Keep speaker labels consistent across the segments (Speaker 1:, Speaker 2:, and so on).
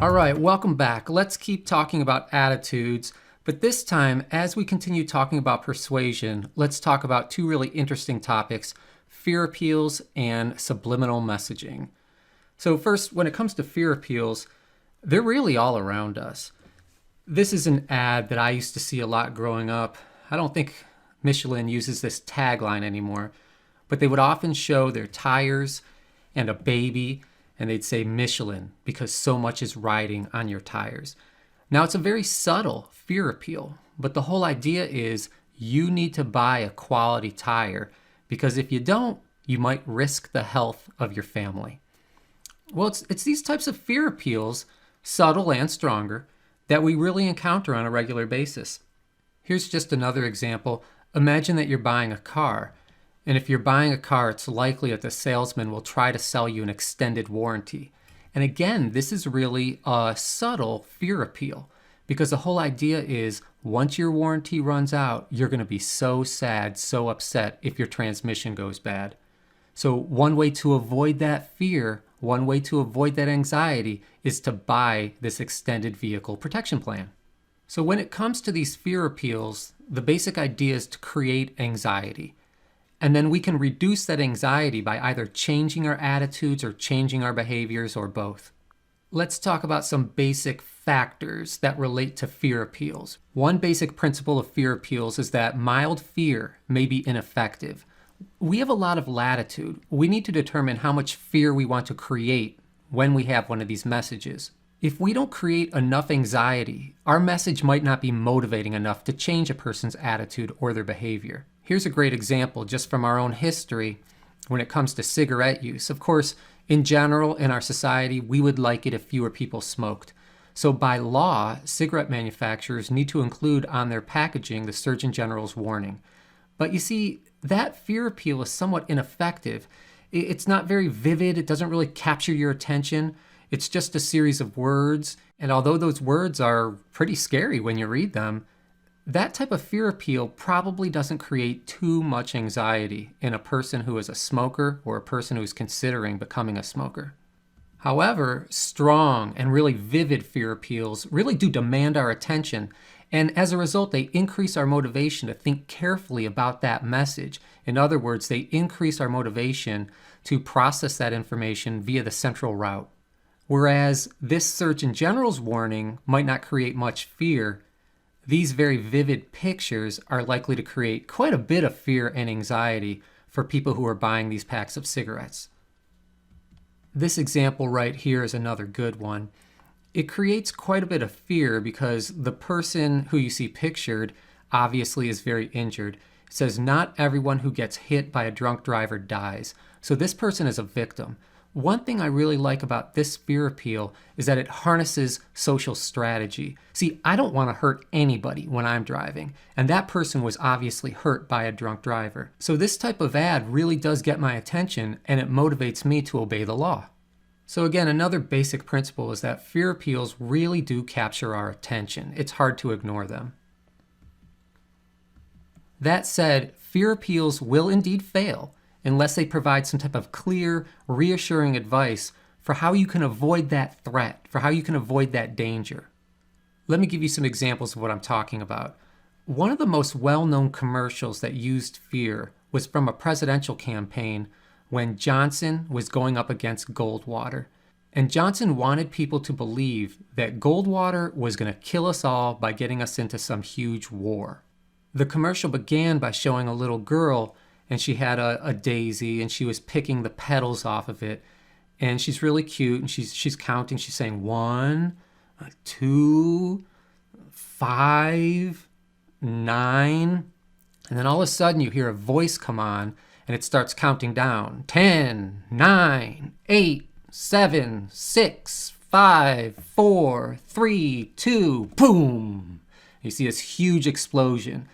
Speaker 1: All right, welcome back. Let's keep talking about attitudes, but this time, as we continue talking about persuasion, let's talk about two really interesting topics, fear appeals and subliminal messaging. So first, when it comes to fear appeals, they're really all around us. This is an ad that I used to see a lot growing up. I don't think Michelin uses this tagline anymore, but they would often show their tires and a baby, and they'd say Michelin because so much is riding on your tires. Now, it's a very subtle fear appeal, but the whole idea is you need to buy a quality tire because if you don't, you might risk the health of your family. Well, it's these types of fear appeals, subtle and stronger, that we really encounter on a regular basis. Here's just another example. Imagine that you're buying a car. And if you're buying a car, it's likely that the salesman will try to sell you an extended warranty. And again, this is really a subtle fear appeal because the whole idea is once your warranty runs out, you're going to be so sad, so upset if your transmission goes bad. So one way to avoid that fear, one way to avoid that anxiety is to buy this extended vehicle protection plan. So when it comes to these fear appeals, the basic idea is to create anxiety. And then we can reduce that anxiety by either changing our attitudes or changing our behaviors or both. Let's talk about some basic factors that relate to fear appeals. One basic principle of fear appeals is that mild fear may be ineffective. We have a lot of latitude. We need to determine how much fear we want to create when we have one of these messages. If we don't create enough anxiety, our message might not be motivating enough to change a person's attitude or their behavior. Here's a great example just from our own history when it comes to cigarette use. Of course, in general, in our society, we would like it if fewer people smoked. So by law, cigarette manufacturers need to include on their packaging the Surgeon General's warning. But you see, that fear appeal is somewhat ineffective. It's not very vivid. It doesn't really capture your attention. It's just a series of words. And although those words are pretty scary when you read them, that type of fear appeal probably doesn't create too much anxiety in a person who is a smoker or a person who's considering becoming a smoker. However, strong and really vivid fear appeals really do demand our attention, and as a result, they increase our motivation to think carefully about that message. In other words, they increase our motivation to process that information via the central route. Whereas this Surgeon General's warning might not create much fear, these very vivid pictures are likely to create quite a bit of fear and anxiety for people who are buying these packs of cigarettes. This example right here is another good one. It creates quite a bit of fear because the person who you see pictured obviously is very injured. It says, not everyone who gets hit by a drunk driver dies. So this person is a victim. One thing I really like about this fear appeal is that it harnesses social strategy. See, I don't want to hurt anybody when I'm driving, and that person was obviously hurt by a drunk driver. So this type of ad really does get my attention, and it motivates me to obey the law. So again, another basic principle is that fear appeals really do capture our attention. It's hard to ignore them. That said, fear appeals will indeed fail unless they provide some type of clear, reassuring advice for how you can avoid that threat, for how you can avoid that danger. Let me give you some examples of what I'm talking about. One of the most well-known commercials that used fear was from a presidential campaign when Johnson was going up against Goldwater. And Johnson wanted people to believe that Goldwater was going to kill us all by getting us into some huge war. The commercial began by showing a little girl, and she had a daisy, and she was picking the petals off of it. And she's really cute, and she's counting. She's saying 1, 2, 5, 9. And then all of a sudden you hear a voice come on, and it starts counting down. 10, 9, 8, 7, 6, 5, 4, 3, 2, boom! You see this huge explosion.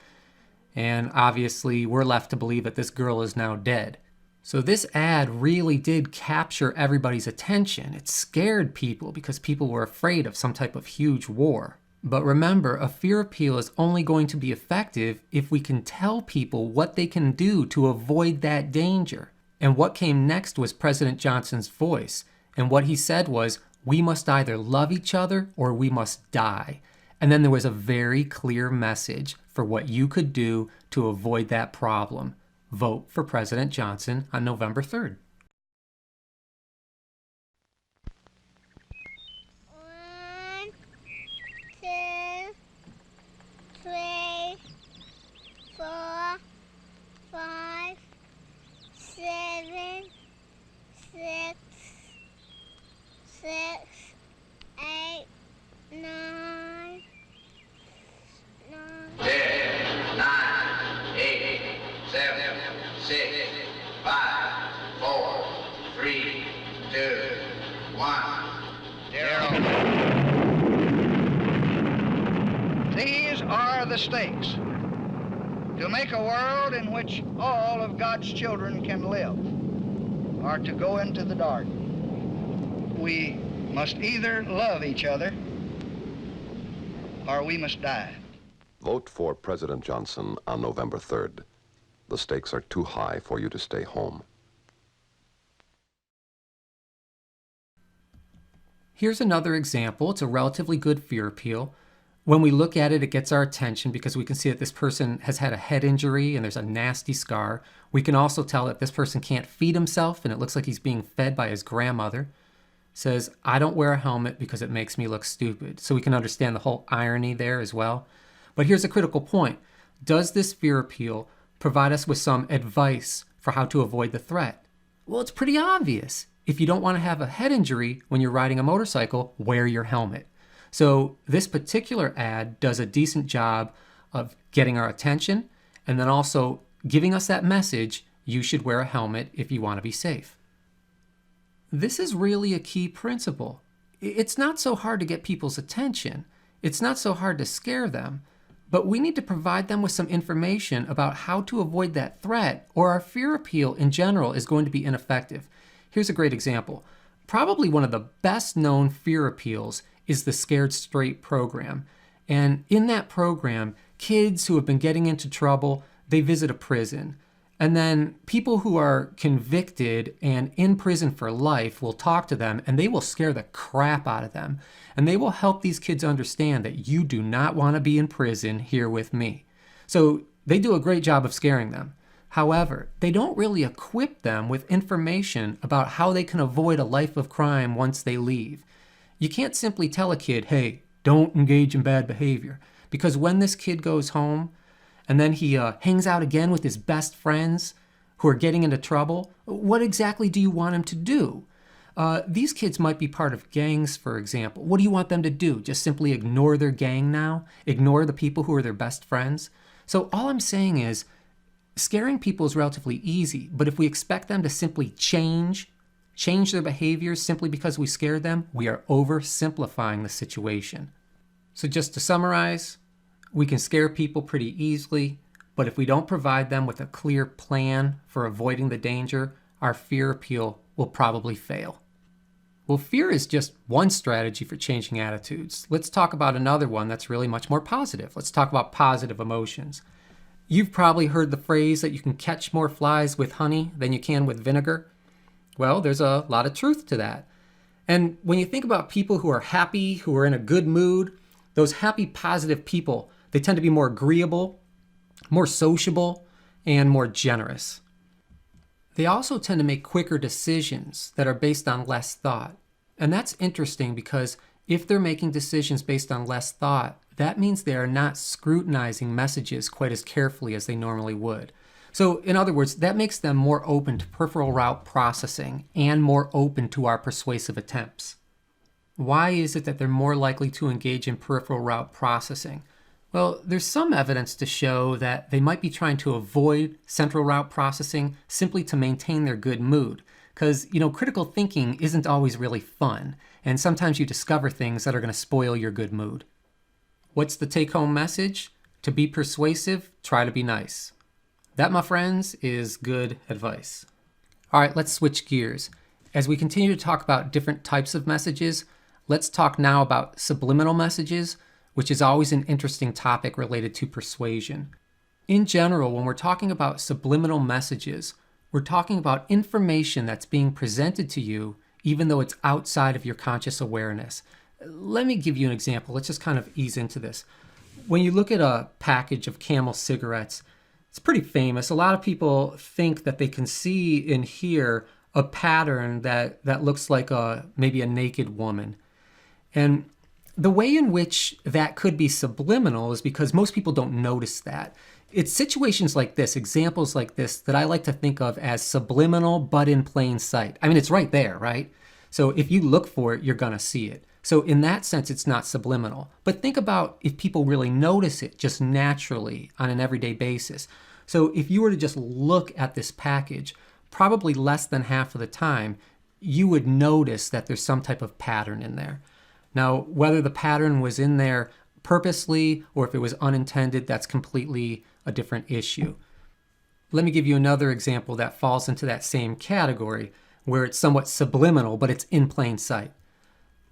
Speaker 1: And obviously, we're left to believe that this girl is now dead. So this ad really did capture everybody's attention. It scared people because people were afraid of some type of huge war. But remember, a fear appeal is only going to be effective if we can tell people what they can do to avoid that danger. And what came next was President Johnson's voice. And what he said was, we must either love each other or we must die. And then there was a very clear message for what you could do to avoid that problem. Vote for President Johnson on November 3rd.
Speaker 2: One, two, three, 4, 5, 7, 6, 8, 9,
Speaker 3: 10, 9, 8, 7, 6, 5, 4, 3, 2, 1, 0.
Speaker 4: These are the stakes. To make a world in which all of God's children can live, or to go into the dark. We must either love each other or we must die.
Speaker 5: Vote for President Johnson on November 3rd. The stakes are too high for you to stay home.
Speaker 1: Here's another example. It's a relatively good fear appeal. When we look at it, it gets our attention because we can see that this person has had a head injury and there's a nasty scar. We can also tell that this person can't feed himself and it looks like he's being fed by his grandmother. It says, I don't wear a helmet because it makes me look stupid. So we can understand the whole irony there as well. But here's a critical point. Does this fear appeal provide us with some advice for how to avoid the threat? Well, it's pretty obvious. If you don't want to have a head injury when you're riding a motorcycle, wear your helmet. So this particular ad does a decent job of getting our attention and then also giving us that message, you should wear a helmet if you want to be safe. This is really a key principle. It's not so hard to get people's attention. It's not so hard to scare them, but we need to provide them with some information about how to avoid that threat, or our fear appeal in general is going to be ineffective. Here's a great example. Probably one of the best known fear appeals is the Scared Straight program. And in that program, kids who have been getting into trouble, they visit a prison. And then people who are convicted and in prison for life will talk to them and they will scare the crap out of them. And they will help these kids understand that you do not want to be in prison here with me. So they do a great job of scaring them. However, they don't really equip them with information about how they can avoid a life of crime once they leave. You can't simply tell a kid, hey, don't engage in bad behavior. Because when this kid goes home and then he hangs out again with his best friends who are getting into trouble, what exactly do you want him to do? These kids might be part of gangs, for example. What do you want them to do? Just simply ignore their gang now? Ignore the people who are their best friends? So all I'm saying is, scaring people is relatively easy, but if we expect them to simply change their behaviors simply because we scared them, we are oversimplifying the situation. So just to summarize, we can scare people pretty easily, but if we don't provide them with a clear plan for avoiding the danger, our fear appeal will probably fail. Well, fear is just one strategy for changing attitudes. Let's talk about another one that's really much more positive. Let's talk about positive emotions. You've probably heard the phrase that you can catch more flies with honey than you can with vinegar. Well, there's a lot of truth to that. And when you think about people who are happy, who are in a good mood, those happy, positive people, they tend to be more agreeable, more sociable, and more generous. They also tend to make quicker decisions that are based on less thought. And that's interesting because if they're making decisions based on less thought, that means they are not scrutinizing messages quite as carefully as they normally would. So in other words, that makes them more open to peripheral route processing and more open to our persuasive attempts. Why is it that they're more likely to engage in peripheral route processing? Well, there's some evidence to show that they might be trying to avoid central route processing simply to maintain their good mood. Because, critical thinking isn't always really fun, and sometimes you discover things that are going to spoil your good mood. What's the take-home message? To be persuasive, try to be nice. That, my friends, is good advice. All right, let's switch gears. As we continue to talk about different types of messages, let's talk now about subliminal messages, which is always an interesting topic related to persuasion. In general, when we're talking about subliminal messages, we're talking about information that's being presented to you even though it's outside of your conscious awareness. Let me give you an example. Let's just kind of ease into this. When you look at a package of Camel cigarettes, it's pretty famous. A lot of people think that they can see and hear a pattern that looks like maybe a naked woman. And the way in which that could be subliminal is because most people don't notice that. It's situations like this, examples like this, that I like to think of as subliminal but in plain sight. I mean, it's right there, right? So if you look for it, you're going to see it. So in that sense, it's not subliminal. But think about if people really notice it just naturally on an everyday basis. So if you were to just look at this package, probably less than half of the time, you would notice that there's some type of pattern in there. Now, whether the pattern was in there purposely or if it was unintended, that's completely a different issue. Let me give you another example that falls into that same category, where it's somewhat subliminal, but it's in plain sight.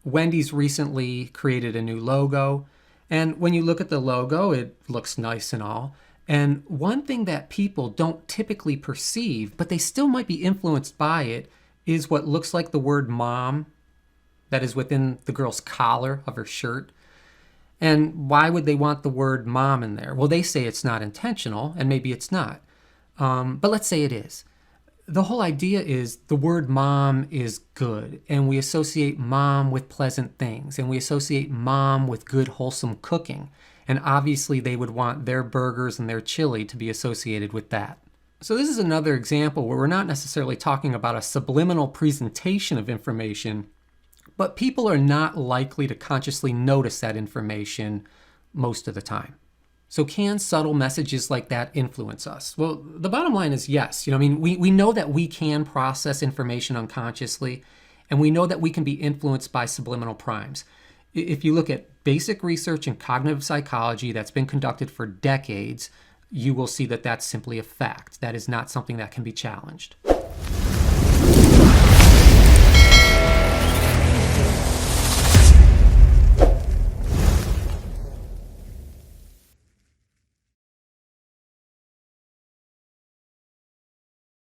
Speaker 1: Wendy's recently created a new logo, and when you look at the logo, it looks nice and all. And one thing that people don't typically perceive, but they still might be influenced by it, is what looks like the word mom that is within the girl's collar of her shirt. And why would they want the word mom in there? Well, they say it's not intentional, and maybe it's not. But let's say it is. The whole idea is the word mom is good, and we associate mom with pleasant things, and we associate mom with good, wholesome cooking. And obviously they would want their burgers and their chili to be associated with that. So this is another example where we're not necessarily talking about a subliminal presentation of information, but people are not likely to consciously notice that information most of the time. So can subtle messages like that influence us? Well, the bottom line is yes. We know that we can process information unconsciously, and we know that we can be influenced by subliminal primes. If you look at basic research in cognitive psychology that's been conducted for decades, you will see that that's simply a fact. That is not something that can be challenged.